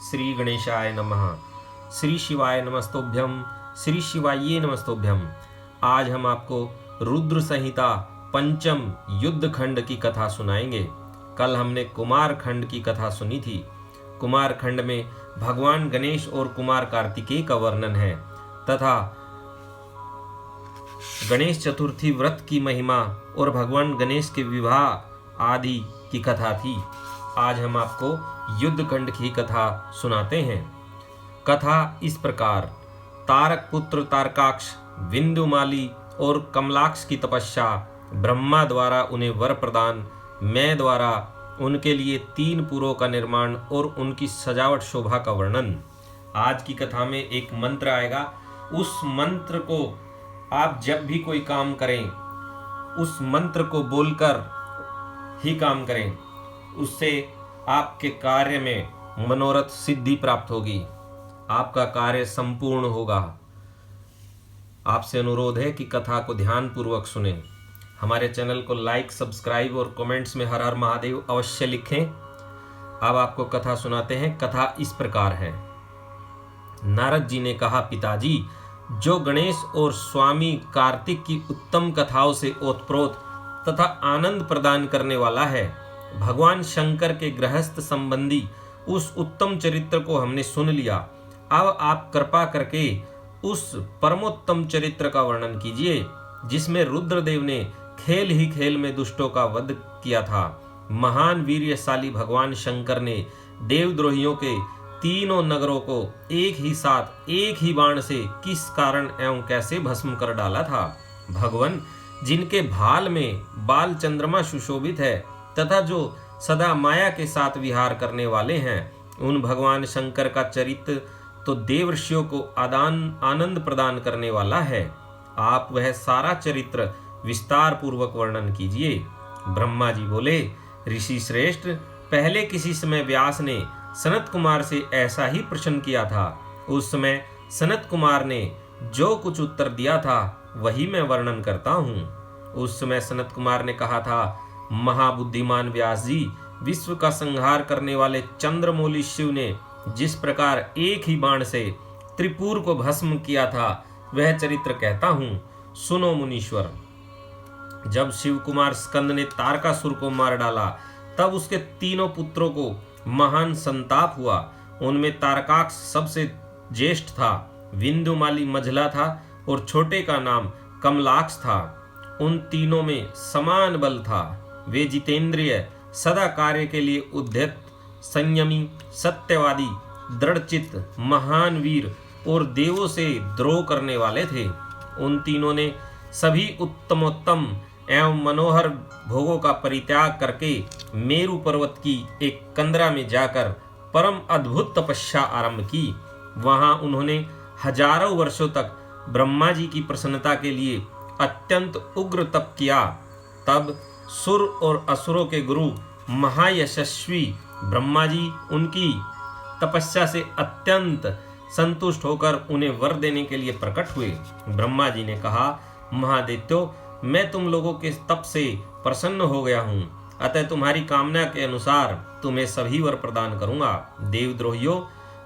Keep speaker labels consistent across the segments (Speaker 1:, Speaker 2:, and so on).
Speaker 1: श्री गणेशाय नमः। श्री शिवाय नमस्तोभ्यम, श्री शिवाय नमस्तोभ्यम। आज हम आपको रुद्र संहिता पंचम युद्ध खंड की कथा सुनाएंगे। कल हमने कुमार खंड की कथा सुनी थी। कुमार खंड में भगवान गणेश और कुमार कार्तिकेय का वर्णन है तथा गणेश चतुर्थी व्रत की महिमा और भगवान गणेश के विवाह आदि की कथा थी। आज हम आपको युद्ध खंड की कथा सुनाते हैं। कथा इस प्रकार। तारक पुत्र तारकाक्ष, विंदुमाली और कमलाक्ष की तपस्या, ब्रह्मा द्वारा उन्हें वर प्रदान, मैं द्वारा उनके लिए 3 पुरों का निर्माण और उनकी सजावट शोभा का वर्णन। आज की कथा में एक मंत्र आएगा। उस मंत्र को आप जब भी कोई काम करें उस मंत्र को बोलकर ही काम करें, उससे आपके कार्य में मनोरथ सिद्धि प्राप्त होगी, आपका कार्य संपूर्ण होगा। आपसे अनुरोध है कि कथा को ध्यान पूर्वक सुनें। हमारे चैनल को लाइक, सब्सक्राइब और कमेंट्स में हर हर महादेव अवश्य लिखें। अब आपको कथा सुनाते हैं। कथा इस प्रकार है। नारद जी ने कहा, पिताजी, जो गणेश और स्वामी कार्तिक की उत्तम कथाओं से ओतप्रोत तथा आनंद प्रदान करने वाला है, भगवान शंकर के गृहस्थ संबंधी उस उत्तम चरित्र को हमने सुन लिया। अब आप कृपा करके उस परमोत्तम चरित्र का वर्णन कीजिए जिसमें रुद्रदेव ने खेल ही खेल में दुष्टों का वध किया था। महान वीर्यशाली भगवान शंकर ने देवद्रोहियों के 3 नगरों को एक ही साथ एक ही बाण से किस कारण एवं कैसे भस्म कर डाला था। भगवान जिनके भाल में बाल चंद्रमा सुशोभित है तथा जो सदा माया के साथ विहार करने वाले हैं, उन भगवान शंकर का चरित्र तो देवर्षियों को आनंद प्रदान करने वाला है। आप वह सारा चरित्र विस्तार पूर्वक वर्णन कीजिए। ब्रह्मा जी बोले, ऋषि श्रेष्ठ, पहले किसी समय व्यास ने सनत कुमार से ऐसा ही प्रश्न किया था। उस समय सनत कुमार ने जो कुछ उत्तर दिया था वही मैं वर्णन करता हूँ। उस समय सनत कुमार ने कहा था, महाबुद्धिमान व्यास जी, विश्व का संहार करने वाले चंद्रमौली शिव ने जिस प्रकार एक ही बाण से त्रिपुर को भस्म किया था, वह चरित्र कहता हूँ, सुनो मुनीश्वर। जब शिव कुमार स्कंद ने तारकासुर को मार डाला, तब उसके 3 पुत्रों को महान संताप हुआ। उनमें तारकाक्ष सबसे ज्येष्ठ था, विंदुमाली मझला था और छोटे का नाम कमलाक्ष था। उन तीनों में समान बल था। वे जितेंद्रिय, सदा कार्य के लिए उद्यत, संयमी, सत्यवादी, दृढ़चित्त, महान वीर और देवों से द्रोह करने वाले थे। उन तीनों ने सभी उत्तमोत्तम एवं मनोहर भोगों का परित्याग करके मेरु पर्वत की एक कंदरा में जाकर परम अद्भुत तपस्या आरंभ की। वहां उन्होंने हजारों वर्षों तक ब्रह्मा जी की प्रसन्नता के लिए अत्यंत उग्र तप किया। तब सुर और असुरों के गुरु महायशस्वी ब्रह्मा जी उनकी तपस्या से अत्यंत संतुष्ट होकर उन्हें वर देने के लिए प्रकट हुए। ब्रह्मा जी ने कहा, महादेत्यो, मैं तुम लोगों के तप से प्रसन्न हो गया हूँ, अतः तुम्हारी कामना के अनुसार तुम्हें सभी वर प्रदान करूंगा। देवद्रोहियों,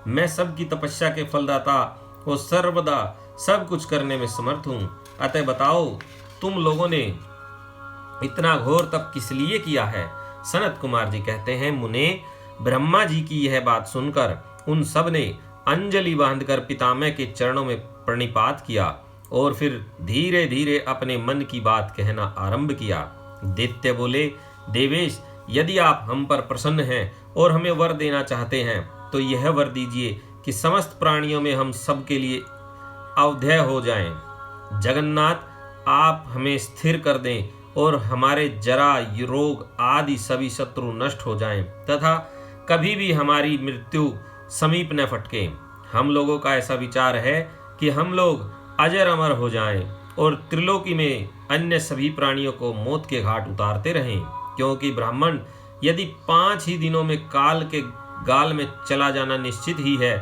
Speaker 1: मैं सबकी तपस्या के फलदाता और सर्वदा सब कुछ करने में समर्थ हूँ। अतः बताओ, तुम लोगों ने इतना घोर तप किस लिए किया है। सनत कुमार जी कहते हैं, मुने, ब्रह्मा जी की यह बात सुनकर उन सब ने अंजलि बांधकर पितामह के चरणों में प्रणिपात किया और फिर धीरे धीरे अपने मन की बात कहना आरंभ किया। दैत्य बोले, देवेश, यदि आप हम पर प्रसन्न हैं और हमें वर देना चाहते हैं तो यह वर दीजिए कि समस्त प्राणियों में हम सबके लिए अवधेय हो जाएं। जगन्नाथ, आप हमें स्थिर कर दें और हमारे जरा, रोग आदि सभी शत्रु नष्ट हो जाएं तथा कभी भी हमारी मृत्यु समीप न फटके। हम लोगों का ऐसा विचार है कि हम लोग अजर अमर हो जाएं और त्रिलोकी में अन्य सभी प्राणियों को मौत के घाट उतारते रहें, क्योंकि ब्राह्मण यदि 5 ही दिनों में काल के गाल में चला जाना निश्चित ही है,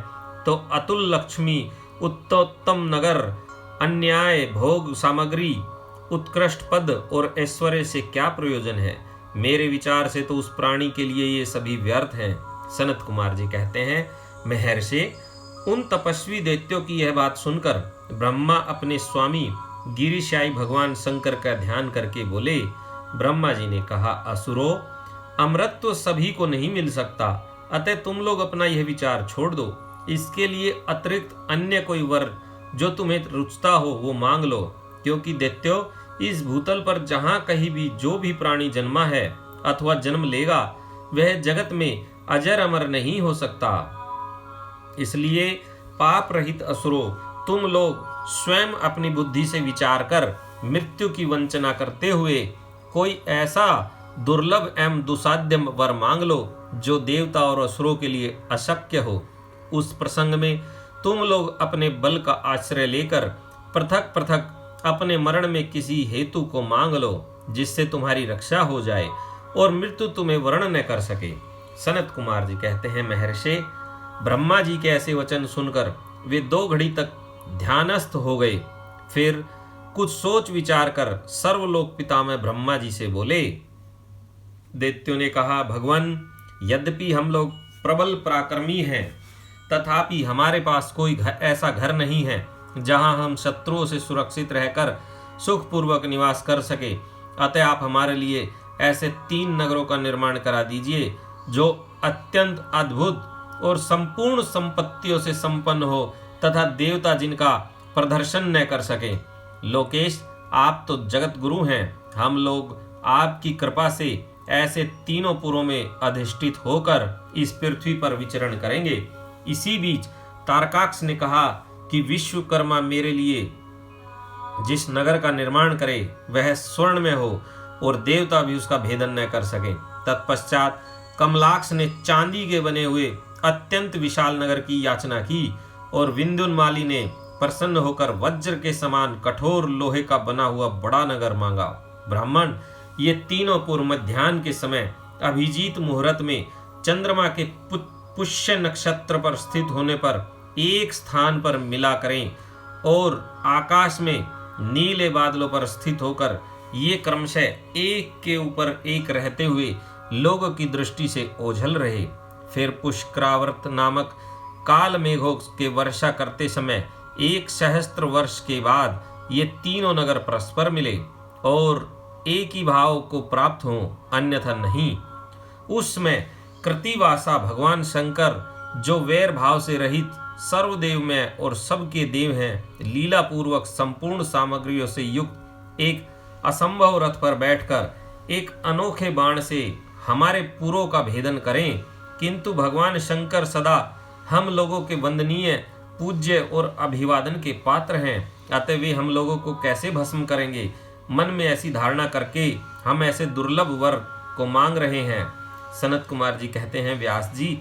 Speaker 1: तो अतुल लक्ष्मी, उत्तोत्तम नगर, अन्याय, भोग सामग्री, उत्कृष्ट पद और ऐश्वर्य से क्या प्रयोजन है। मेरे विचार से तो उस प्राणी के लिए ये सभी व्यर्थ हैं। सनत कुमार जी कहते हैं, महर्षि, उन तपस्वी दैत्यों की यह बात सुनकर ब्रह्मा अपने स्वामी गिरिशाई भगवान शंकर का ध्यान करके बोले। ब्रह्मा जी ने कहा, असुरो, अमृत तो सभी को नहीं मिल सकता, अतः तुम लोग अपना यह विचार छोड़ दो। इसके लिए अतिरिक्त अन्य कोई वर जो तुम्हें रुचता हो वो मांग लो, क्योंकि दैत्यों, इस भूतल पर जहां कहीं भी जो भी प्राणी जन्मा है अथवा जन्म लेगा वह जगत में अजर अमर नहीं हो सकता। इसलिए पाप रहित असुरों, तुम लोग स्वयं अपनी बुद्धि से विचार कर मृत्यु की वंचना करते हुए कोई ऐसा दुर्लभ एवं दुसाध्य वर मांग लो जो देवता और असुरों के लिए अशक्य हो। उस प्रसंग में तुम लोग अपने बल का आश्रय लेकर पृथक पृथक अपने मरण में किसी हेतु को मांग लो, जिससे तुम्हारी रक्षा हो जाए और मृत्यु तुम्हें वर्ण न कर सके। सनत कुमार जी कहते हैं, महर्षि, ब्रह्मा जी के ऐसे वचन सुनकर वे 2 घड़ी तक ध्यानस्थ हो गए। फिर कुछ सोच विचार कर सर्वलोक पितामह ब्रह्मा जी से बोले। दैत्यों ने कहा, भगवान, यद्यपि हम लोग प्रबल पराक्रमी हैं, तथापि हमारे पास कोई ऐसा घर नहीं है जहां हम शत्रुओं से सुरक्षित रहकर सुखपूर्वक निवास कर सके। अतः आप हमारे लिए ऐसे 3 नगरों का निर्माण करा दीजिए जो अत्यंत अद्भुत और संपूर्ण संपत्तियों से संपन्न हो तथा देवता जिनका प्रदर्शन न कर सके। लोकेश, आप तो जगत गुरु हैं, हम लोग आपकी कृपा से ऐसे 3 पुरों में अधिष्ठित होकर इस पृथ्वी पर विचरण करेंगे। इसी बीच तारकाक्ष ने कहा कि विश्वकर्मा मेरे लिए जिस नगर का निर्माण करे वह स्वर्ण में हो और देवता भी उसका भेदन न कर सके। तत्पश्चात कमलाक्ष ने चांदी के बने हुए अत्यंत विशाल नगर की याचना की और विंध्योन्माली ने प्रसन्न होकर वज्र के समान कठोर लोहे का बना हुआ बड़ा नगर मांगा। ब्राह्मण, ये 3 पुर मध्याह्न के समय अभिजीत मुहूर्त में चंद्रमा के पुष्य नक्षत्र पर स्थित होने पर एक स्थान पर मिला करें और आकाश में नीले बादलों पर स्थित होकर ये क्रमशः एक के ऊपर एक रहते हुए लोगों की दृष्टि से ओझल रहे। फिर पुष्करावर्त नामक काल मेघों के वर्षा करते समय 1 सहस्त्र वर्ष के बाद ये 3 नगर परस्पर मिले और एक ही भाव को प्राप्त हों, अन्यथा नहीं। उसमें कृतिवासा भगवान शंकर, जो वैर भाव से रहित सर्वदेव में और सबके देव हैं, लीला पूर्वक संपूर्ण सामग्रियों से युक्त एक असंभव रथ पर बैठकर एक अनोखे बाण से हमारे पुरों का भेदन करें। किंतु भगवान शंकर सदा हम लोगों के वंदनीय, पूज्य और अभिवादन के पात्र हैं, अतः वे हम लोगों को कैसे भस्म करेंगे? मन में ऐसी धारणा करके हम ऐसे दुर्लभ वर को मांग रहे हैं। सनत कुमार जी कहते हैं, व्यास जी,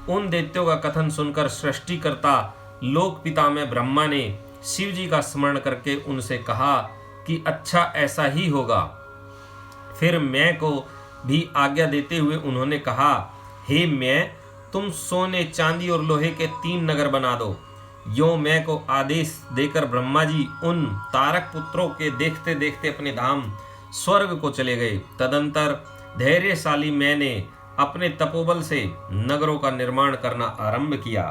Speaker 1: उन दैत्यों का कथन सुनकर सृष्टिकर्ता लोक पितामह ब्रह्मा ने शिव जी का स्मरण करके उनसे कहा कि अच्छा ऐसा ही होगा। फिर मैं को भी आज्ञा देते हुए उन्होंने कहा, हे मैं, तुम सोने, चांदी और लोहे के 3 नगर बना दो। यो मैं को आदेश देकर ब्रह्मा जी उन तारक पुत्रों के देखते देखते अपने धाम स्वर्ग को चले गए। तदंतर धैर्यशाली मैंने अपने तपोबल से नगरों का निर्माण करना आरंभ किया।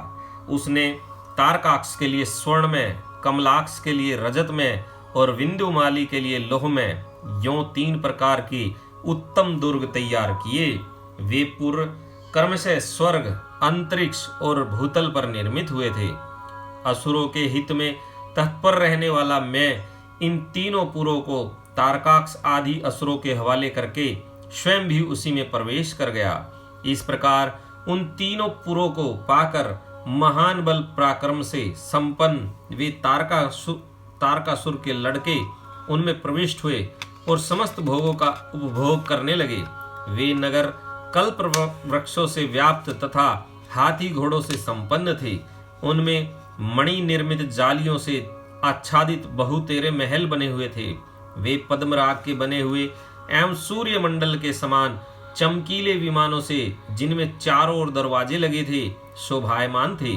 Speaker 1: उसने तारकाक्ष के लिए स्वर्ण में, कमलाक्ष के लिए रजत में और विंध्योमाली के लिए लोह में यों 3 प्रकार के उत्तम दुर्ग तैयार किए। वे पुर क्रमशः स्वर्ग, अंतरिक्ष और भूतल पर निर्मित हुए थे। असुरों के हित में तत्पर रहने वाला मैं इन 3 पुरों को तारकाक्ष आदि असुरों के हवाले करके स्वयं भी उसी में प्रवेश कर गया। इस प्रकार उन 3 पुरों को पाकर महान बल पराक्रम से संपन्न वे तारकासुर के लड़के उनमें प्रविष्ट हुए और समस्त भोगों का उपभोग करने लगे। वे नगर कल्प वृक्षों से व्याप्त तथा हाथी घोड़ों से संपन्न थे। उनमें मणि निर्मित जालियों से आच्छादित बहुतेरे महल बने हुए थे। वे पद्मराग के बने हुए एवं सूर्य मंडल के समान चमकीले विमानों से, जिनमें चारों ओर दरवाजे लगे थे, शोभायमान थे।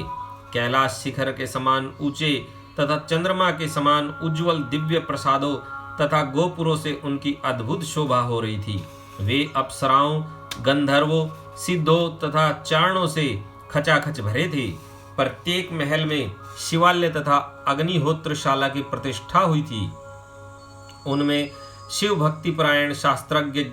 Speaker 1: कैलाश शिखर के समान ऊंचे तथा चंद्रमा के समान उज्जवल दिव्य प्रसादों तथा गोपुरों से उनकी अद्भुत शोभा हो रही थी। वे अप्सराओं, गंधर्वों, सिद्धों तथा चारणों से खचाखच भरे थे। प्रत्येक महल में शिवालय तथा अग्निहोत्रशाला की प्रतिष्ठा हुई थी। उनमें शिव भक्ति परायण शास्त्रज्ञ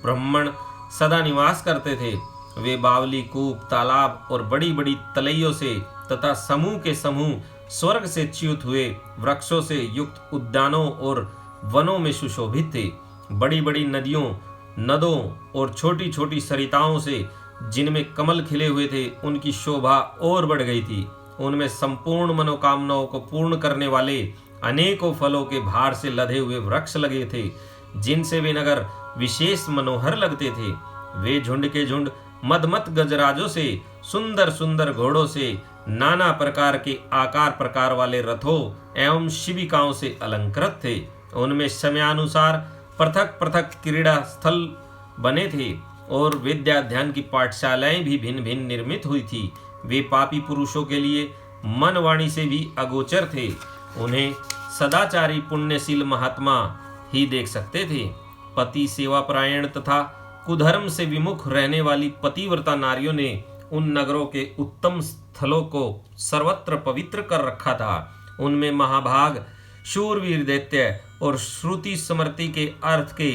Speaker 1: ब्राह्मण सदा निवास करते थे। वे बावली, कूप, तालाब और बड़ी बड़ी तलैयों से तथा समूह के समूह स्वर्ग से च्युत हुए वृक्षों से युक्त उद्यानों और वनों में सुशोभित थे। बड़ी बड़ी नदियों, नदों और छोटी छोटी सरिताओं से जिनमें कमल खिले हुए थे, उनकी शोभा और बढ़ गई थी। उनमें संपूर्ण मनोकामनाओं को पूर्ण करने वाले अनेकों फलों के भार से लदे हुए वृक्ष लगे थे, जिनसे वे नगर विशेष मनोहर लगते थे। वे झुंड के झुंड मदमत गजराजों से, सुंदर सुंदर घोड़ों से, नाना प्रकार के आकार प्रकार वाले रथों एवं शिविकाओं से अलंकृत थे। उनमें समयानुसार पृथक पृथक क्रीड़ा स्थल बने थे और विद्या ध्यान की पाठशालाएं भी भिन्न भिन्न निर्मित हुई थी। वे पापी पुरुषों के लिए मन वाणी से भी अगोचर थे। उन्हें सदाचारी पुण्यशील महात्मा ही देख सकते थे। पति सेवा परायण तथा कुधर्म से विमुख रहने वाली पतिव्रता नारियों ने उन नगरों के उत्तम स्थलों को सर्वत्र पवित्र कर रखा था। उनमें महाभाग शूरवीर दैत्य और श्रुति स्मृति के अर्थ के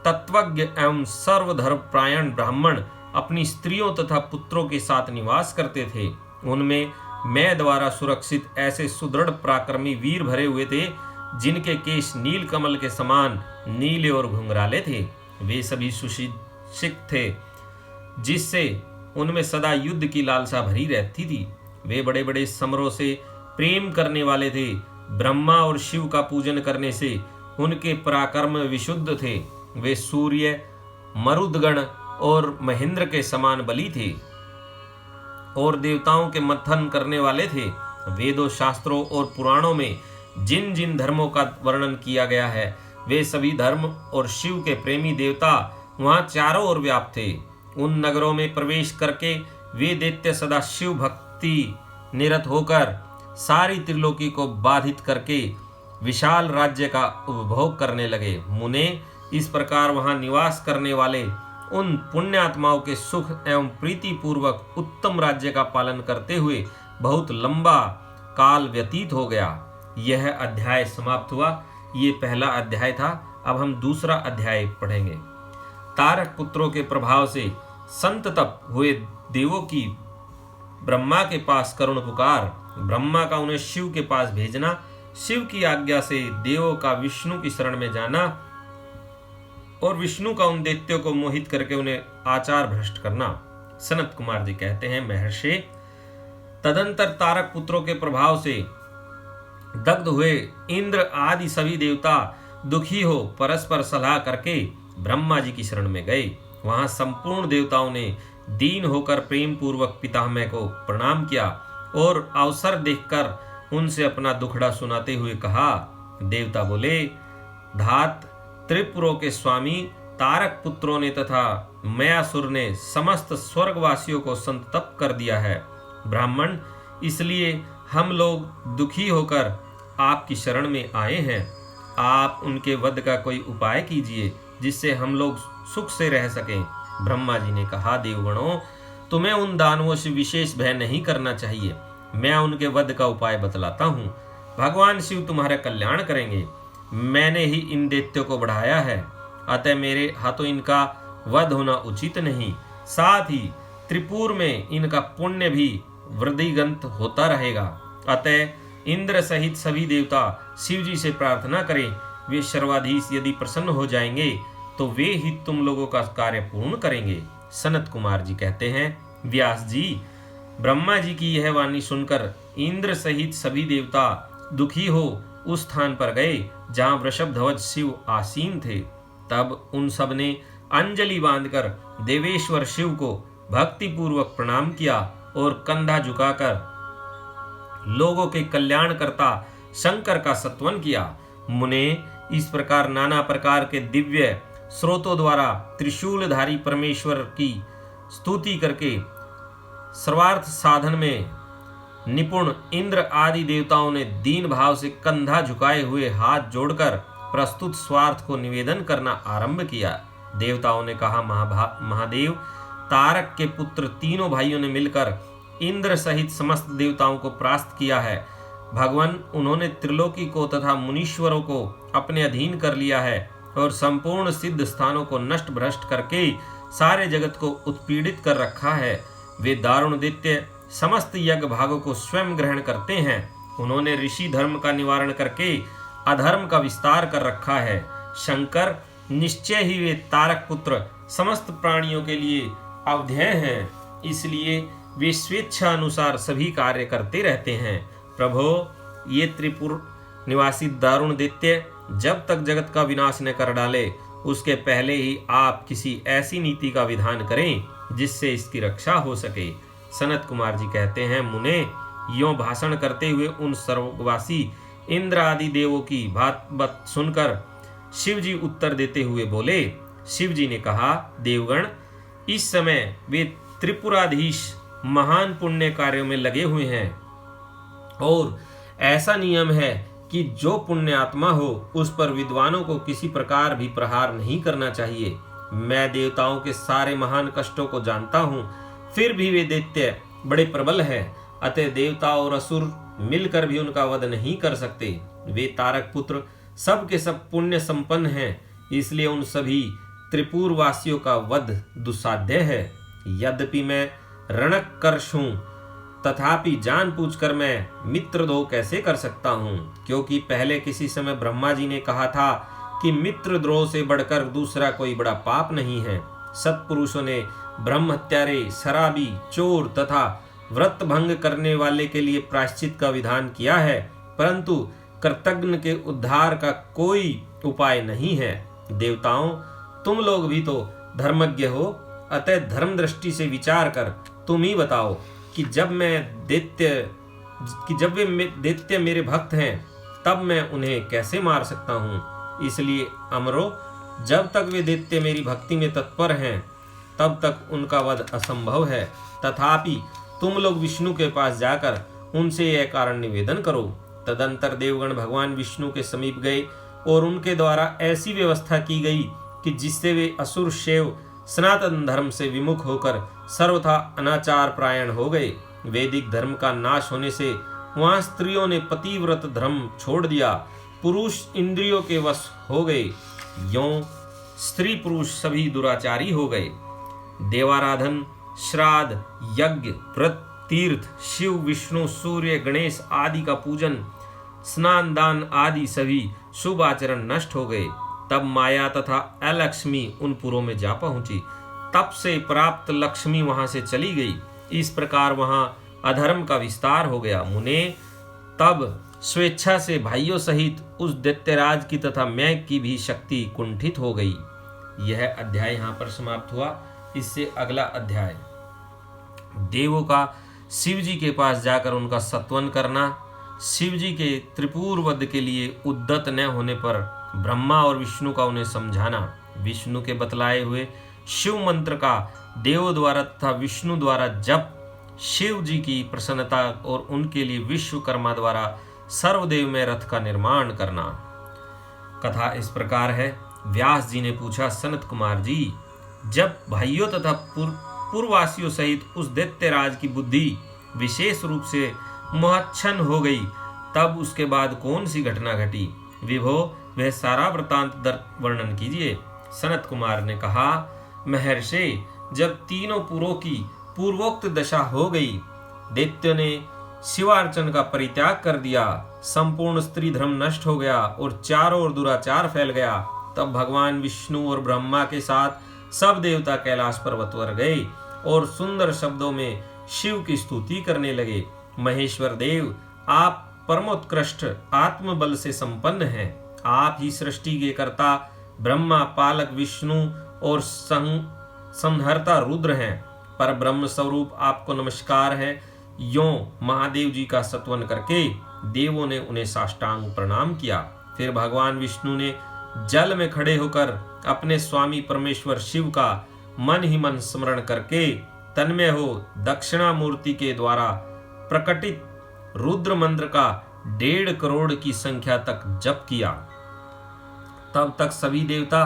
Speaker 1: तत्वज्ञ एवं सर्वधर्म प्रायण ब्राह्मण अपनी स्त्रियों तथा पुत्रों के साथ निवास करते थे। उनमें मैं द्वारा सुरक्षित ऐसे सुदृढ़ पराक्रमी वीर भरे हुए थे, जिनके केश नील कमल के समान नीले और घुंघराले थे। वे सभी सुशिक्षित थे, जिससे उनमें सदा युद्ध की लालसा भरी रहती थी। वे बड़े बड़े समरों से प्रेम करने वाले थे। ब्रह्मा और शिव का पूजन करने से उनके पराक्रम विशुद्ध थे। वे सूर्य, मरुदगण और महेंद्र के समान बली थे और देवताओं के मंथन करने वाले थे। वेदों, शास्त्रों और पुराणों में जिन जिन धर्मों का वर्णन किया गया है, वे सभी धर्म और शिव के प्रेमी देवता वहां चारों ओर व्याप्त थे। उन नगरों में प्रवेश करके वे दैत्य सदा शिव भक्ति निरत होकर सारी त्रिलोकी को बाधित करके विशाल राज्य का उपभोग करने लगे। मुने, इस प्रकार वहां निवास करने वाले उन पुण्यात्माओं के सुख एवं प्रीति पूर्वक उत्तम राज्य का पालन करते हुए बहुत लंबा काल व्यतीत हो गया। यह अध्याय समाप्त हुआ। ये पहला अध्याय था। अब हम दूसरा अध्याय पढ़ेंगे। तारक पुत्रों के प्रभाव से संततप हुए देवों की ब्रह्मा के पास करुण पुकार, ब्रह्मा का उन्हें शिव के पास भेजना, शिव की आज्ञा से देवों का विष्णु की शरण में जाना और विष्णु का उन दैत्यों को मोहित करके उन्हें आचार भ्रष्ट करना। सनत कुमार जी कहते हैं, महर्षि, तदंतर तारक पुत्रों के प्रभाव से दग्ध हुए इंद्र आदि सभी देवता दुखी हो परस्पर सलाह करके ब्रह्मा जी की शरण में गए। वहां संपूर्ण देवताओं ने दीन होकर प्रेम पूर्वक पितामह को प्रणाम किया और अवसर देखकर उनसे अपना दुखड़ा सुनाते हुए कहा। देवता बोले, धात त्रिपुरों के स्वामी तारक पुत्रों ने तथा मयासुर ने समस्त स्वर्गवासियों को संतप्त कर दिया है। ब्राह्मण, इसलिए हम लोग दुखी होकर आपकी शरण में आए हैं। आप उनके वध का कोई उपाय कीजिए, जिससे हम लोग सुख से रह सकें। ब्रह्मा जी ने कहा, देवगणों, तुम्हें उन दानवों से विशेष भय नहीं करना चाहिए। मैं उनके वध का उपाय बतलाता हूँ। भगवान शिव तुम्हारा कल्याण करेंगे। मैंने ही इन दैत्यों को बढ़ाया है, अतः मेरे हाथों इनका वध होना उचित नहीं। साथ ही त्रिपुर में इनका पुण्य भी वृद्धिगंत होता रहेगा। अतः इंद्र सहित सभी देवता शिव जी से प्रार्थना करें। वे सर्वाधीश यदि प्रसन्न हो जाएंगे तो वे ही तुम लोगों का कार्य पूर्ण करेंगे। सनत कुमार जी कहते हैं, व्यास जी, ब्रह्मा जी की यह वाणी सुनकर इंद्र सहित सभी देवता दुखी हो उस स्थान पर गए जहां वृषभध्वज शिव आसीन थे। तब उन सब ने अंजलि बांधकर देवेश्वर शिव को भक्ति पूर्वक प्रणाम किया और कंधा झुकाकर लोगों के कल्याण करता शंकर का स्तवन किया। मुने, इस प्रकार नाना प्रकार के दिव्य स्रोतों द्वारा त्रिशूलधारी परमेश्वर की स्तुति करके सर्वार्थ साधन में निपुण इंद्र आदि देवताओं ने दीन भाव से कंधा झुकाए हुए हाथ जोड़कर प्रस्तुत स्वार्थ को निवेदन करना आरंभ किया। देवताओं ने कहा, महादेव, तारक के पुत्र तीनों भाइयों ने मिलकर इंद्र सहित समस्त देवताओं को परास्त किया है। भगवान, उन्होंने त्रिलोकी को तथा मुनीश्वरों को अपने अधीन कर लिया है और संपूर्ण सिद्ध स्थानों को नष्ट भ्रष्ट करके सारे जगत को उत्पीड़ित कर रखा है। वे दारुण दैत्य समस्त यज्ञ भागों को स्वयं ग्रहण करते हैं। उन्होंने ऋषि धर्म का निवारण करके अधर्म का विस्तार कर रखा है। शंकर, निश्चय ही वे तारक पुत्र समस्त प्राणियों के लिए अवधेय हैं, इसलिए वे स्वेच्छा अनुसार सभी कार्य करते रहते हैं। प्रभो, ये त्रिपुर निवासी दारुण दैत्य जब तक जगत का विनाश न कर डाले, उसके पहले ही आप किसी ऐसी नीति का विधान करें जिससे इसकी रक्षा हो सके। सनत कुमार जी कहते हैं, मुने, यों भाषण करते हुए उन सर्ववासी इंद्र आदि देवों की बात सुनकर शिव जी उत्तर देते हुए बोले। शिव जी ने कहा, देवगण, इस समय वे त्रिपुराधीश महान पुण्य कार्यों में लगे हुए हैं और ऐसा नियम है कि जो पुण्य आत्मा हो उस पर विद्वानों को किसी प्रकार भी प्रहार नहीं करना चाहिए। मैं देवताओं के सारे महान कष्टों को जानता हूँ, फिर भी वे दैत्य बड़े प्रबल हैं, अतः देवता और असुर मिलकर भी उनका वध नहीं कर सकते। वे तारक पुत्र सब के सब पुण्य संपन्न हैं, इसलिए उन सभी त्रिपुर वासियों का वध दुस्साध्य है। यद्यपि मैं रणकर्ष हूँ, तथापि जानबूझकर मैं मित्रद्रोह कैसे कर सकता हूँ? क्योंकि पहले किसी समय ब्रह्मा जी ने कहा था कि मित्रद्रोह से बढ़कर दूसरा कोई बड़ा पाप नहीं है। सत्पुरुषों ने ब्रह्म हत्यारे, शराबी, चोर तथा व्रत भंग करने वाले के लिए प्रायश्चित का विधान किया है, परंतु कृतघ्न के उद्धार का कोई उपाय नहीं है। देवताओं, तुम लोग भी तो धर्मज्ञ हो, अतः धर्म दृष्टि से विचार कर तुम ही बताओ कि जब वे दैत्य मेरे भक्त हैं, तब मैं उन्हें कैसे मार सकता हूँ। इसलिए अमरो, जब तक वे दैत्य मेरी भक्ति में तत्पर हैं, तब तक उनका वध असंभव है। तथापि तुम लोग विष्णु के पास जाकर उनसे यह कारण निवेदन करो। तदंतर देवगण भगवान विष्णु के समीप गए और उनके द्वारा ऐसी व्यवस्था की गई कि जिससे वे असुर शैव सनातन धर्म से विमुख होकर सर्वथा अनाचार प्रायण हो गए। वैदिक धर्म का नाश होने से वहां स्त्रियों ने पतिव्रत धर्म छोड़ दिया, पुरुष इंद्रियों के वश हो गए। यों स्त्री पुरुष सभी दुराचारी हो गए। देवाराधन, श्राद्ध, यज्ञ, व्रत, तीर्थ, शिव, विष्णु, सूर्य, गणेश आदि का पूजन, स्नान, दान आदि सभी शुभ आचरण नष्ट हो गए। तब माया तथा अलक्ष्मी उन पुरों में जा पहुंची। तप से प्राप्त लक्ष्मी वहां से चली गई। इस प्रकार वहां अधर्म का विस्तार हो गया। मुने, तब स्वेच्छा से भाइयों सहित उस दैत्यराज की तथा मैं की भी शक्ति कुंठित हो गई। यह अध्याय यहाँ पर समाप्त हुआ। इससे अगला अध्याय देवों का शिव जी के पास जाकर उनका सत्वन करना। शिव जी के त्रिपुर वध के लिए उद्यत न होने पर ब्रह्मा और विष्णु का उन्हें समझाना। विष्णु के बतलाए हुए शिव मंत्र का देव द्वारा तथा विष्णु द्वारा जप, शिव जी की प्रसन्नता और उनके लिए विश्वकर्मा द्वारा सर्वदेव में रथ का निर्माण करना। कथा इस प्रकार है। व्यास जी ने पूछा, सनत कुमार जी, जब भाइयों तथा पूर्ववासियों सहित उस दैत्यराज की बुद्धि विशेष रूप से मोहच्छन हो गई, तब उसके बाद कौन सी घटना घटी? विभो, वह सारा वृतांत वर्णन कीजिए। सनत कुमार ने कहा, महर्षि, जब तीनों पुरों की पूर्वोक्त दशा हो गई, दैत्य ने शिवार्चन का परित्याग कर दिया, संपूर्ण स्त्री धर्म नष्ट हो गया और चारों ओर दुराचार फैल गया, तब भगवान विष्णु और ब्रह्मा के साथ सब देवता कैलाश पर्वत पर गए और सुंदर शब्दों में शिव की स्तुति करने लगे। महेश्वर देव, आप परमोत्कृष्ट आत्मबल से संपन्न हैं। आप ही सृष्टि के कर्ता ब्रह्मा, पालक विष्णु और संहर्ता रुद्र हैं। पर ब्रह्म स्वरूप आपको नमस्कार है। यों महादेव जी का सत्वन करके देवों ने उन्हें साष्टांग प्रणाम किया। फिर भगवान विष्णु ने जल में खड़े होकर अपने स्वामी परमेश्वर शिव का मन ही मन स्मरण करके तन्मय हो दक्षिणा मूर्ति के द्वारा प्रकटित रुद्र मंत्र का 1.5 करोड़ की संख्या तक जप किया। तब तक सभी देवता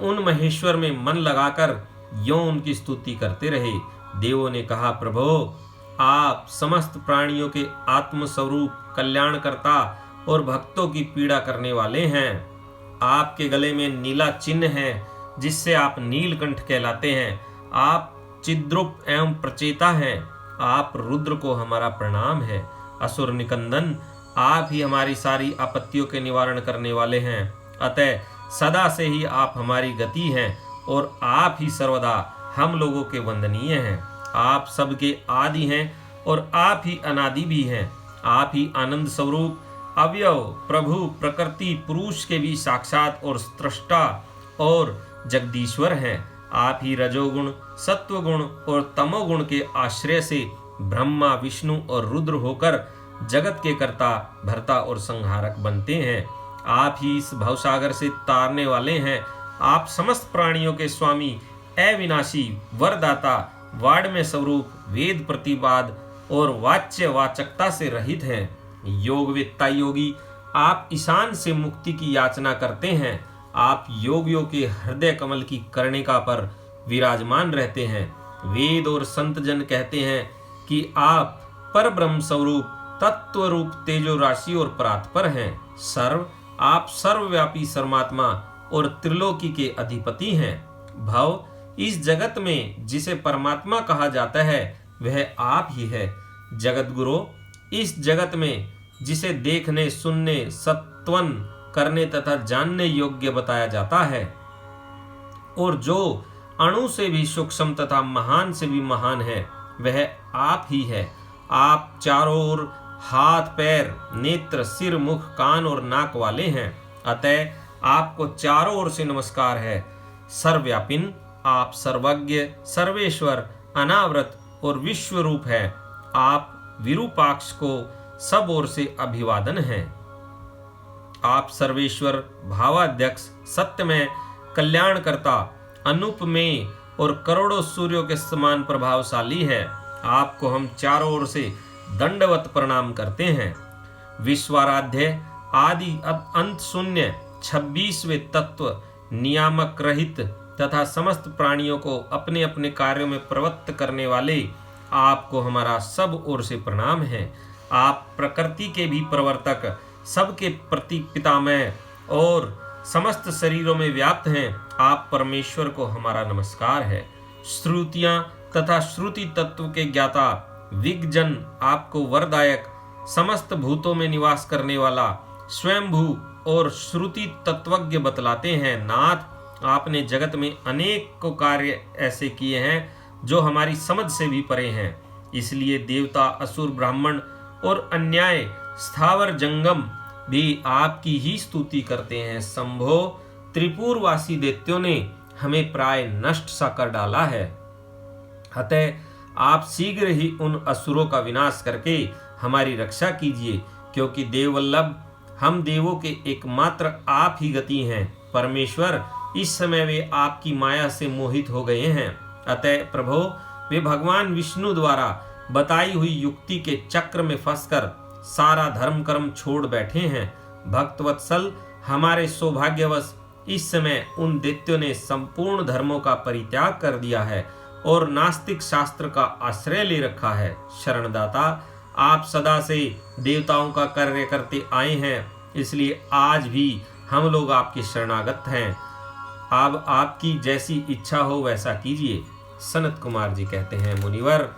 Speaker 1: उन महेश्वर में मन लगाकर यों उनकी स्तुति करते रहे। देवों ने कहा, प्रभो, आप समस्त प्राणियों के आत्मस्वरूप, कल्याणकर्ता और भक्तों की पीड़ा करने वाले हैं। आपके गले में नीला चिन्ह है, जिससे आप नीलकंठ कहलाते हैं। आप चिद्रूप एवं प्रचेता हैं। आप रुद्र को हमारा प्रणाम है। असुर निकंदन, आप ही हमारी सारी आपत्तियों के निवारण करने वाले हैं। अतः सदा से ही आप हमारी गति हैं और आप ही सर्वदा हम लोगों के वंदनीय हैं। आप सबके आदि हैं और आप ही अनादि भी हैं। आप ही आनंद स्वरूप, अवयव, प्रभु, प्रकृति, पुरुष के भी साक्षात और स्रष्टा और जगदीश्वर हैं। आप ही रजोगुण, सत्वगुण और तमोगुण के आश्रय से ब्रह्मा, विष्णु और रुद्र होकर जगत के कर्ता, भर्ता और संहारक बनते हैं। आप ही इस भवसागर से तारने वाले हैं। आप समस्त प्राणियों के स्वामी, अविनाशी, वरदाता, वाड्मय स्वरूप, वेद प्रतिपाद और वाच्य वाचकता से रहित हैं। योगवेत्ता योगी, आप ईशान से मुक्ति की याचना करते हैं। आप योगियों के हृदय कमल की कर्णिका पर विराजमान रहते हैं। वेद और संत जन कहते हैं कि आप पर ब्रह्म स्वरूप, तत्व रूप, तेजो राशि और परात्पर हैं। सर्व, आप सर्वव्यापी परमात्मा और त्रिलोकी के अधिपति हैं। भव, इस जगत में जिसे परमात्मा कहा जाता है वह आप ही है। जगत गुरु, इस जगत में जिसे देखने, सुनने, सत्वन करने तथा जानने योग्य बताया जाता है और जो अणु से भी सूक्ष्म तथा महान से भी महान है, वह आप ही है। आप चारों ओर हाथ, पैर, नेत्र, सिर, मुख, कान और नाक वाले हैं। अतः आपको चारों ओर से नमस्कार है। सर्वव्यापिन, आप सर्वज्ञ, सर्वेश्वर, अनावृत और विश्व रूप है। आप विरूपाक्ष को सब ओर से अभिवादन है। आप सर्वेश्वर, भावाध्यक्ष, सत्यमय, कल्याणकर्ता, अनुपमेय और करोड़ों सूर्यों के समान प्रभावशाली है। आपको हम चारों ओर से दंडवत प्रणाम करते हैं। विश्वाराध्य, आदि अंत शून्य, 26वें तत्व, नियामक रहित तथा समस्त प्राणियों को अपने अपने कार्यों में प्रवृत्त करने वाले, आपको हमारा सब ओर से प्रणाम है। आप प्रकृति के भी प्रवर्तक, सबके प्रति पितामह और समस्त शरीरों में व्याप्त हैं। आप परमेश्वर को हमारा नमस्कार है। श्रुतियां तथा श्रुति तत्व के ज्ञाता, विज्ञजन, आपको वरदायक, समस्त भूतों में निवास करने वाला, स्वयंभू और श्रुति तत्वज्ञ बतलाते हैं। नाथ, आपने जगत में अनेक को कार्य ऐसे किए हैं जो हमारी समझ से भी परे हैं। इसलिए देवता, असुर, ब्राह्मण और अन्याय, स्थावर, जंगम भी आपकी ही स्तुति करते हैं। शंभो, त्रिपुरवासी दैत्यों ने हमें प्राय नष्ट सा कर डाला है। अतः आप शीघ्र ही उन असुरों का विनाश करके हमारी रक्षा कीजिए, क्योंकि देववल्लभ, हम देवों के एकमात्र आप ही गति हैं। परमेश्वर, इस समय वे आपकी माया से मोहित हो गए हैं। अतः प्रभो, वे भगवान विष्णु द्वारा बताई हुई युक्ति के चक्र में फंसकर सारा धर्म कर्म छोड़ बैठे हैं। भक्तवत्सल, हमारे सौभाग्यवश इस समय उन दैत्यों ने संपूर्ण धर्मों का परित्याग कर दिया है और नास्तिक शास्त्र का आश्रय ले रखा है। शरणदाता, आप सदा से देवताओं का कार्य करते आए हैं, इसलिए आज भी हम लोग आपके शरणागत हैं। अब आपकी जैसी इच्छा हो वैसा कीजिए। सनत कुमार जी कहते हैं, मुनिवर,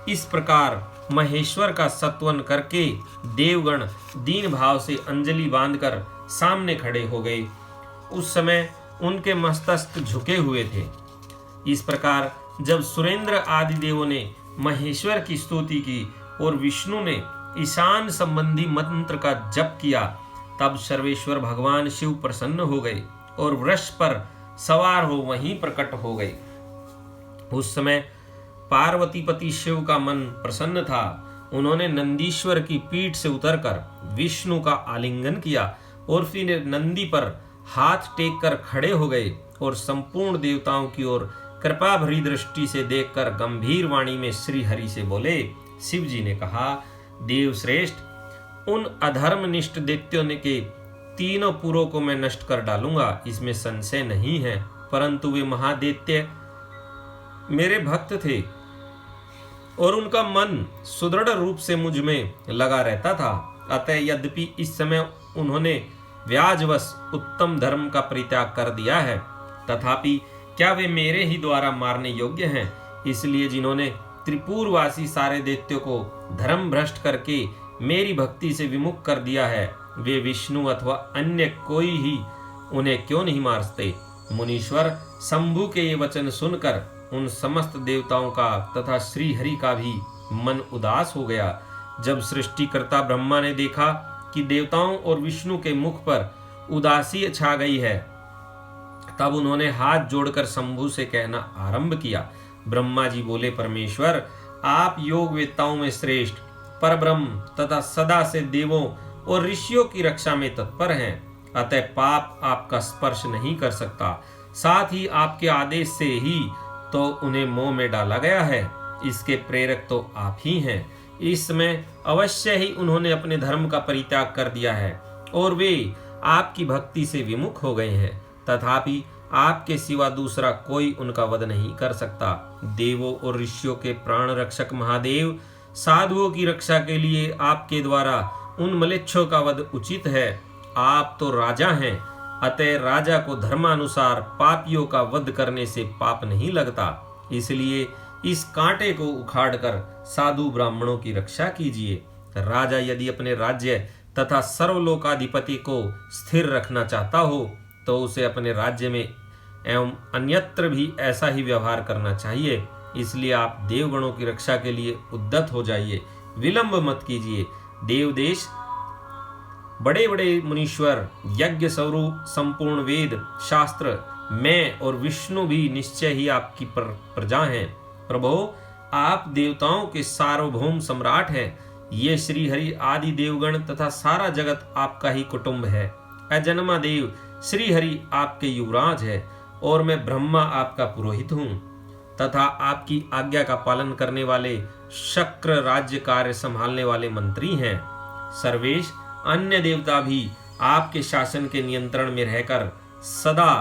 Speaker 1: इस प्रकार महेश्वर का सत्वन करके देवगण दीन भाव से अंजलि बांधकर सामने खड़े हो गए। उस समय उनके मस्तक झुके हुए थे। इस प्रकार जब सुरेंद्र आदि देवों ने महेश्वर की स्तुति की और विष्णु ने ईशान संबंधी मंत्र का जप किया, तब सर्वेश्वर भगवान शिव प्रसन्न हो गए और वृष पर सवार हो वहीं प्रकट हो गए। उस समय पार्वतीपति शिव का मन प्रसन्न था। उन्होंने नंदीश्वर की पीठ से उतरकर विष्णु का आलिंगन किया और फिर नंदी पर हाथ टेक कर खड़े हो गए और संपूर्ण देवताओं की ओर कृपा भरी दृष्टि से देखकर गंभीर वाणी में श्री हरि से बोले। शिव जी ने कहा, देव श्रेष्ठ, उन अधर्मनिष्ठ दैत्यों ने के तीनों पुरों को मैं नष्ट कर डालूंगा, इसमें संशय नहीं है। परंतु वे महादैत्य मेरे भक्त थे और उनका मन सुदृढ़ रूप से मुझ में लगा रहता था। अतः यद्यपि इस समय उन्होंने व्याजवश उत्तम धर्म का परित्याग कर दिया है, तथापि क्या वे मेरे ही द्वारा मारने योग्य हैं? इसलिए जिन्होंने त्रिपुरवासी सारे दैत्यों को धर्म भ्रष्ट करके मेरी भक्ति से विमुख कर दिया है, वे विष्णु अथवा अन्य कोई ही उन्हें क्यों नहीं मारते? मुनीश्वर, शंभु के ये वचन सुनकर उन समस्त देवताओं का तथा श्री हरि का भी मन उदास हो गया। जब सृष्टिकर्ता ब्रह्मा ने देखा कि देवताओं और विष्णु के मुख पर उदासी छा गई है, तब उन्होंने हाथ जोड़कर शंभु से कहना आरंभ किया। ब्रह्मा जी बोले, परमेश्वर, आप योग वेत्ताओं में श्रेष्ठ परब्रह्म तथा सदा से देवों और ऋषियों की रक्षा में तत्पर हैं, अतः पाप आपका स्पर्श नहीं कर सकता। साथ ही आपके आदेश से ही तो उन्हें मोह में डाला गया है, इसके प्रेरक तो आप ही हैं। इसमें अवश्य ही उन्होंने अपने धर्म का परित्याग कर दिया है और वे आपकी भक्ति से विमुख हो गए हैं, तथापि आपके सिवा दूसरा कोई उनका वध नहीं कर सकता। देवों और ऋषियों के प्राण रक्षक महादेव, साधुओं की रक्षा के लिए आपके द्वारा उन मलेच्छों का वध उचित है। आप तो राजा हैं, अतः राजा को धर्मानुसार पापियों का वध करने से पाप नहीं लगता। इसलिए इस कांटे को उखाड़कर साधु ब्राह्मणों की रक्षा कीजिए। राजा यदि अपने राज्य तथा सर्वलोकाधिपति को स्थिर रखना चाहता हो तो उसे अपने राज्य में एवं अन्यत्र भी ऐसा ही व्यवहार करना चाहिए। इसलिए आप देवगणों की रक्षा के लिए उद्यत हो जाइए, विलंब मत कीजिए। देवदेश बड़े बड़े मुनीश्वर, यज्ञ स्वरूप संपूर्ण वेद शास्त्र, मैं और विष्णु भी निश्चय ही आपकी प्रजा हैं। प्रभो, आप देवताओं के सार्वभौम सम्राट हैं। ये श्री हरि आदि देवगण तथा सारा जगत आपका ही कुटुंब है। अजन्मा देव श्री हरि आपके युवराज है और मैं ब्रह्मा आपका पुरोहित हूँ तथा आपकी आज्ञा का पालन करने वाले शक्र राज्य कार्य संभालने वाले मंत्री हैं। सर्वेश अन्य देवता भी आपके शासन के नियंत्रण में रहकर सदा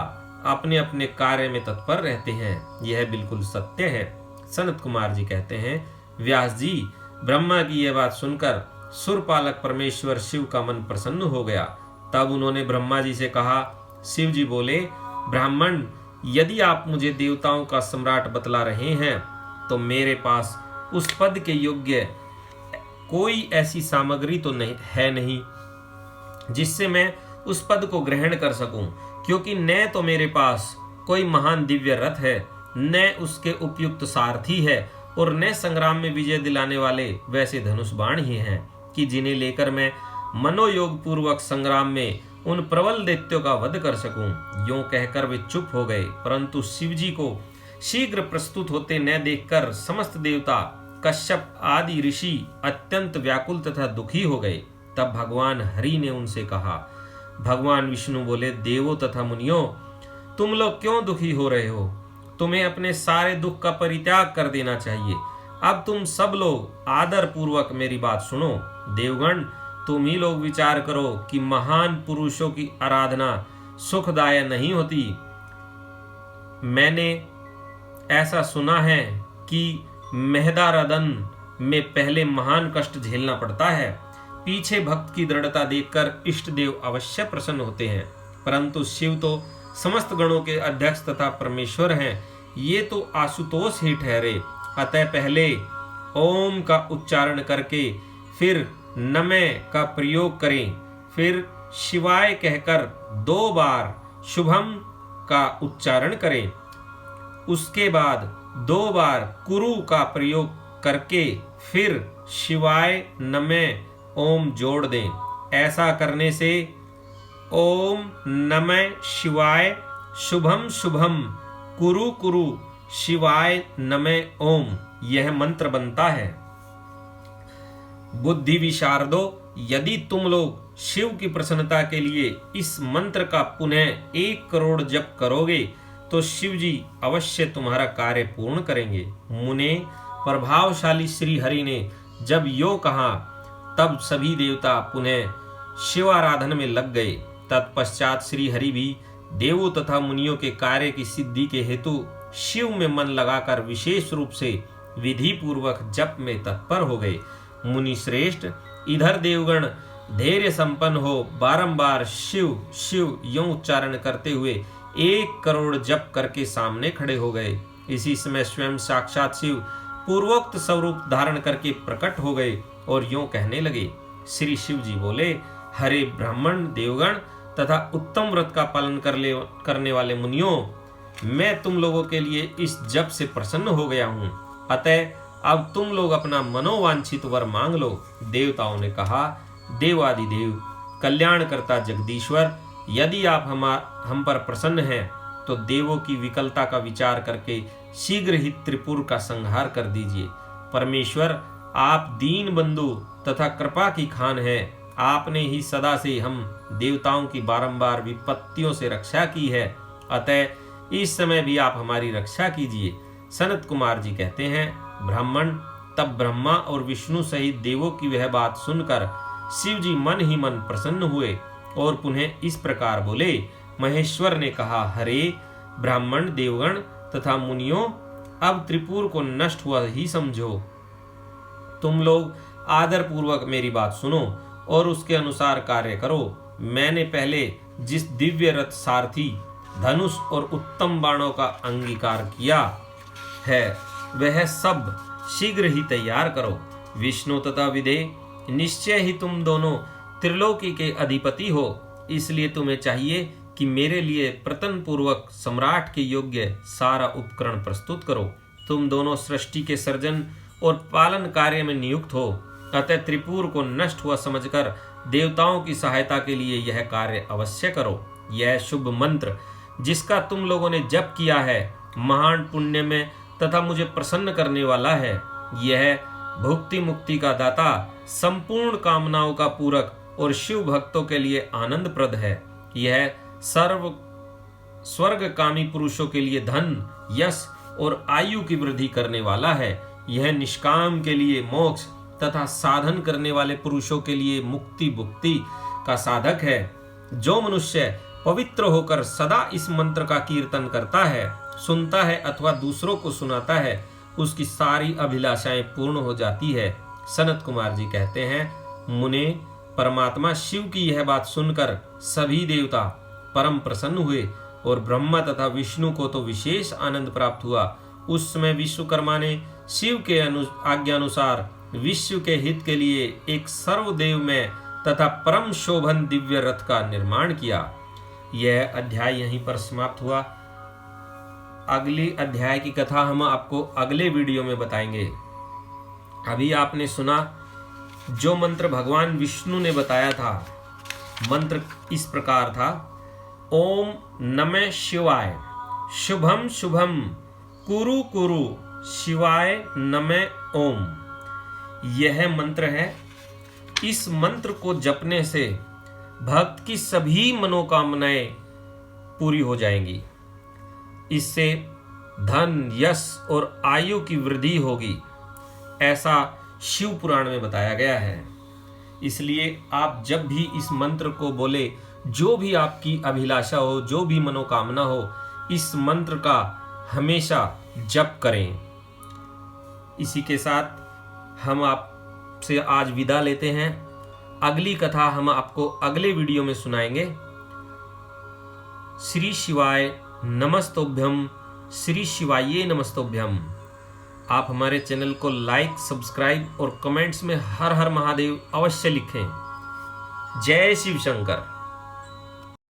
Speaker 1: अपने अपने कार्य में तत्पर रहते हैं। यह बिल्कुल सत्य है। सनत कुमार जी कहते हैं, व्यास जी, ब्रह्मा की यह बात सुनकर सुरपालक परमेश्वर शिव का मन प्रसन्न हो गया। तब उन्होंने ब्रह्मा जी से कहा। शिव जी बोले, ब्राह्मण, यदि आप मुझे देवताओं का सम्राट बतला रहे हैं तो मेरे पास उस पद के योग्य कोई ऐसी सामग्री तो नहीं जिससे मैं उस पद को ग्रहण कर सकूं, क्योंकि न तो मेरे पास कोई महान दिव्य रथ है, न उसके उपयुक्त सारथी है और न संग्राम में विजय दिलाने वाले वैसे धनुष बाण ही हैं कि जिन्हें लेकर मैं मनोयोग पूर्वक संग्राम में उन प्रबल दैत्यों का वध कर सकूं। यूं कहकर वे चुप हो गए, परंतु शिव जी को शीघ्र प्रस्तुत होते न देखकर समस्त देवता, कश्यप आदि ऋषि अत्यंत व्याकुल तथा दुखी हो गए। तब भगवान हरि ने उनसे कहा। भगवान विष्णु बोले, देवों तथा मुनियों, तुम लोग क्यों दुखी हो रहे हो? तुम्हें अपने सारे दुख का परित्याग कर देना चाहिए। अब तुम सब लोग आदर पूर्वक मेरी बात सुनो। देवगण, तुम ही लोग विचार करो कि महान पुरुषों की आराधना सुखदायक नहीं होती। मैंने ऐसा सुना है कि मेहदारदन में पहले महान कष्ट झेलना पड़ता है, पीछे भक्त की दृढ़ता देखकर इष्ट देव अवश्य प्रसन्न होते हैं, परंतु शिव तो समस्त गणों के अध्यक्ष तथा परमेश्वर हैं, ये तो आशुतोष ही ठहरे। अतः पहले ओम का उच्चारण करके फिर नमः का प्रयोग करें, फिर शिवाय कहकर 2 बार शुभम का उच्चारण करें, उसके बाद 2 बार कुरु का प्रयोग करके फिर शिवाय नमः ओम जोड़ दें। ऐसा करने से ओम नमः शिवाय शुभम शुभम कुरु कुरु शिवाय नमः ओम यह मंत्र बनता है। बुद्धि विशारदो, यदि तुम लोग शिव की प्रसन्नता के लिए इस मंत्र का पुनः 1 करोड़ जप करोगे तो शिव जी अवश्य तुम्हारा कार्य पूर्ण करेंगे। मुने, प्रभावशाली श्री हरि ने जब यो कहा तब सभी देवता पुनः शिवाराधन में लग गए। तत्पश्चात श्री हरि भी देवों तथा मुनियों के कार्य की सिद्धि के हेतु शिव में मन लगाकर विशेष रूप से विधि पूर्वक जप में तत्पर हो गए। मुनि श्रेष्ठ इधर देवगण धैर्य संपन्न हो बारंबार शिव शिव यूं उच्चारण करते हुए 1 करोड़ जप करके सामने खड़े हो गए। इसी समय स्वयं साक्षात शिव पूर्वोक्त स्वरूप धारण करके प्रकट हो गए और यूं कहने लगे। श्री शिव जी बोले, हरे ब्राह्मण देवगण तथा उत्तम व्रत का पालन करने वाले मुनियों, मैं तुम लोगों के लिए इस जप से प्रसन्न हो गया हूँ। अतः अब तुम लोग अपना मनोवांछित वर मांग लो। देवताओं ने कहा, देवादिदेव कल्याणकर्ता जगदीश्वर, यदि आप हम पर प्रसन्न हैं तो देवों की विकलता का विचार करके शीघ्र ही त्रिपुर का संहार कर दीजिए। परमेश्वर, आप दीन बंधु तथा कृपा की खान हैं। आपने ही सदा से हम देवताओं की बारंबार विपत्तियों से रक्षा की है, अतः इस समय भी आप हमारी रक्षा कीजिए। सनत कुमार जी कहते हैं, ब्राह्मण तब ब्रह्मा और विष्णु सहित देवों की वह बात सुनकर शिव जी मन ही मन प्रसन्न हुए और पुनः इस प्रकार बोले। महेश्वर ने कहा, हरे ब्राह्मण देवगण तथा मुनियों, अब त्रिपुर को नष्ट हुआ ही समझो। तुम लोग आदर पूर्वक मेरी बात सुनो और उसके अनुसार कार्य करो। मैंने पहले जिस दिव्य रथ सारथी धनुष और उत्तम बाणों का अंगीकार किया है वह सब शीघ्र ही तैयार करो। विष्णु तथा विदे, निश्चय ही तुम दोनों त्रिलोकी के अधिपति हो, इसलिए तुम्हें चाहिए कि मेरे लिए प्रतन पूर्वक सम्राट के योग्य सारा उपकरण प्रस्तुत करो। तुम दोनों सृष्टि के सर्जन और पालन कार्य में नियुक्त हो, अतः त्रिपुर को नष्ट हुआ समझकर देवताओं की सहायता के लिए यह कार्य अवश्य करो। यह शुभ मंत्र जिसका तुम लोगों ने जप किया है महान पुण्य में तथा मुझे प्रसन्न करने वाला है। यह भुक्ति मुक्ति का दाता, संपूर्ण कामनाओं का पूरक और शिव भक्तों के लिए आनंदप्रद है। यह सर्व स्वर्ग कामी पुरुषों के लिए धन, यश और आयु की वृद्धि करने वाला है। यह निष्काम के लिए मोक्ष तथा साधन करने वाले पुरुषों के लिए मुक्ति भुक्ति का साधक है। जो मनुष्य पवित्र होकर सदा इस मंत्र का कीर्तन करता है, सुनता है अथवा दूसरों को सुनाता है, उसकी सारी अभिलाषाएं पूर्ण हो जाती है। सनत कुमार जी कहते हैं, मुने, परमात्मा शिव की यह बात सुनकर सभी देवता परम प्रसन्न हुए और ब्रह्मा तथा विष्णु को तो विशेष आनंद प्राप्त हुआ। उस समय विश्वकर्मा ने शिव के आज्ञानुसार विश्व के हित के लिए एक सर्वदेव में तथा परम शोभन दिव्य रथ का निर्माण किया। यह अध्याय यहीं पर समाप्त हुआ। अगली अध्याय की कथा हम आपको अगले वीडियो में बताएंगे। अभी आपने सुना जो मंत्र भगवान विष्णु ने बताया था। मंत्र इस प्रकार था, ओम नमः शिवाय, शुभम शुभम कुरु कुरु शिवाय नमः ओम। यह मंत्र है। इस मंत्र को जपने से भक्त की सभी मनोकामनाएं पूरी हो जाएंगी। इससे धन, यश और आयु की वृद्धि होगी, ऐसा शिव पुराण में बताया गया है। इसलिए आप जब भी इस मंत्र को बोले, जो भी आपकी अभिलाषा हो, जो भी मनोकामना हो, इस मंत्र का हमेशा जप करें। इसी के साथ हम आपसे आज विदा लेते हैं। अगली कथा हम आपको अगले वीडियो में सुनाएंगे। श्री शिवाय नमस्तोभ्यम, श्री शिवाये नमस्तोभ्यम। आप हमारे चैनल को लाइक, सब्सक्राइब और कमेंट्स में हर हर महादेव अवश्य लिखें। जय शिव शंकर।